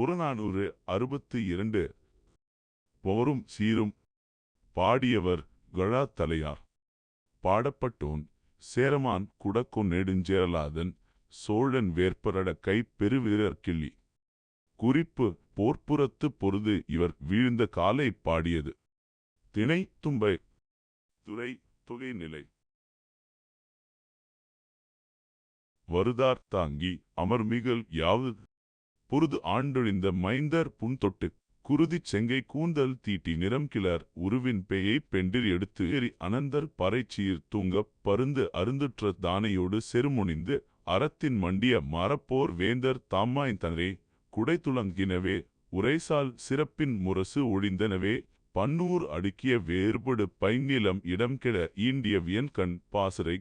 புறநானூறு 62 சீரும். பாடியவர் கழாத்தலையார். பாடப்பட்டோன் சேரமான் குடக்கொ நெடுஞ்சேரலாதன் சோழன் வேற்பரட கைப் பெருவீரர் கிள்ளி. குறிப்பு: போர்ப்புறத்து பொருது இவர் வீழ்ந்த காலை பாடியது. திணை: தும்பை. துறை: தொகைநிலை. வருதார் தாங்கி அமர்மிகல் யாவது. பொருது ஆண்டொழிந்த மைந்தர் புன்தொட்டு குருதிச் செங்கை கூந்தல் தீட்டி நிறம்கிளர் உருவின் பேயை பெண்டிர் எடுத்து எறி அனந்தர் பறைச்சீர் தூங்கப் பருந்து அருந்துற்ற தானையோடு செருமுனிந்து அறத்தின் மண்டிய மரப்போர் வேந்தர் தாமாய்ந்தனரே குடைத்துளங்கினவே உரைசால் சிறப்பின் முரசு ஒழிந்தனவே பன்னூர் அடுக்கிய வேறுபடு பைநிலம் இடம்கெட ஈண்டிய வியன்கண் பாசறை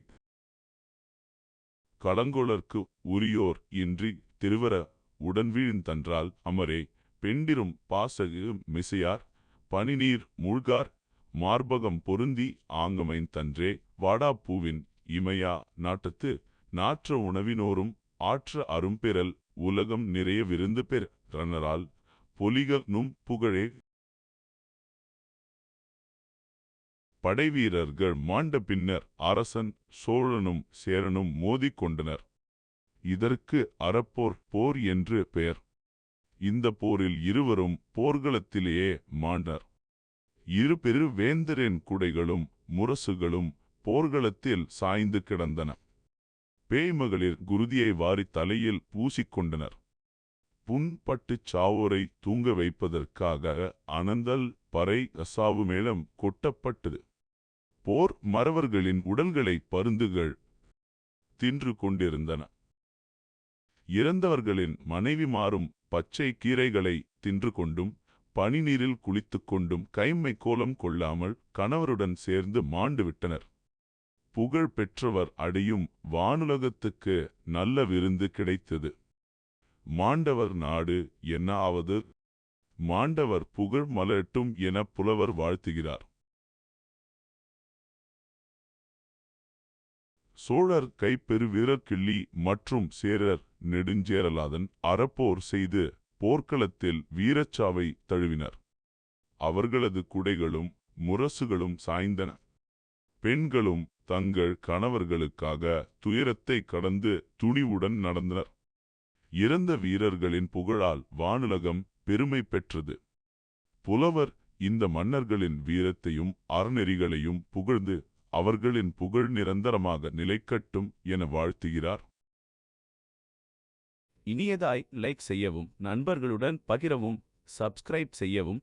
களங்கொளர்க்கு உரியோர் இன்றி திருவர உடன்வீழ்ந்தன்றால் அமரே பெண்டிரும் பாசகு மிசையார் பனிநீர் மூழ்கார் மார்பகம் பொருந்தி ஆங்கமைந்தன்றே வாடாப்பூவின் இமையா நாட்டத்து நாற்ற உணவினோரும் ஆற்ற அரும்பெறல் உலகம் நிறைய விருந்து பெறனரால் பொலிக நும் புகழே. படைவீரர்கள் மாண்ட பின்னர் அரசன் சோழனும் சேரனும் மோதிக்கொண்டனர். இதற்கு அறப்போர் போர் என்று பெயர். இந்த போரில் இருவரும் போர்க்களத்திலேயே மாண்டனர். இரு பெரு வேந்தரின் குடைகளும் முரசுகளும் போர்க்களத்தில் சாய்ந்து கிடந்தன. பேய்மகளிர் குருதியை வாரி தலையில் பூசிக்கொண்டனர். புண்பட்டுச் சாவோரை தூங்க வைப்பதற்காக அனந்தல் பறை அசாவு மேளம் கொட்டப்பட்டது. போர் மறவர்களின் உடல்களை பருந்துகள் தின்று கொண்டிருந்தன. இறந்தவர்களின் மனைவிமாரும் பச்சை கீரைகளை தின்று கொண்டும் பனிநீரில் குளித்து கொண்டும் கைம்மை கோலம் கொள்ளாமல் கணவருடன் சேர்ந்து மாண்டு விட்டனர். புகழ் பெற்றவர் அடையும் வானுலகத்துக்கு நல்ல விருந்து கிடைத்தது. மாண்டவர் நாடு என்ன ஆவது? மாண்டவர் புகழ் மலரட்டும் என புலவர் வாழ்த்துகிறார். சோழர் கைப்பெரு வீரர் கிள்ளி மற்றும் சேரர் நெடுஞ்சேரலாதன் அறப்போர் செய்து போர்க்களத்தில் வீரச்சாவை தழுவினர். அவர்களது குடைகளும் முரசுகளும் சாய்ந்தன. பெண்களும் தங்கள் கணவர்களுக்காக துயரத்தை கடந்து துணிவுடன் நடந்தனர். இறந்த வீரர்களின் புகழால் வானுலகம் பெருமை பெற்றது. புலவர் இந்த மன்னர்களின் வீரத்தையும் அறநெறிகளையும் புகழ்ந்து அவர்களின் புகழ் நிரந்தரமாக நிலைக்கட்டும் என வாழ்த்துகிறார். இனியதாய் லைக் செய்யவும், நண்பர்களுடன் பகிரவும், சப்ஸ்கிரைப் செய்யவும்.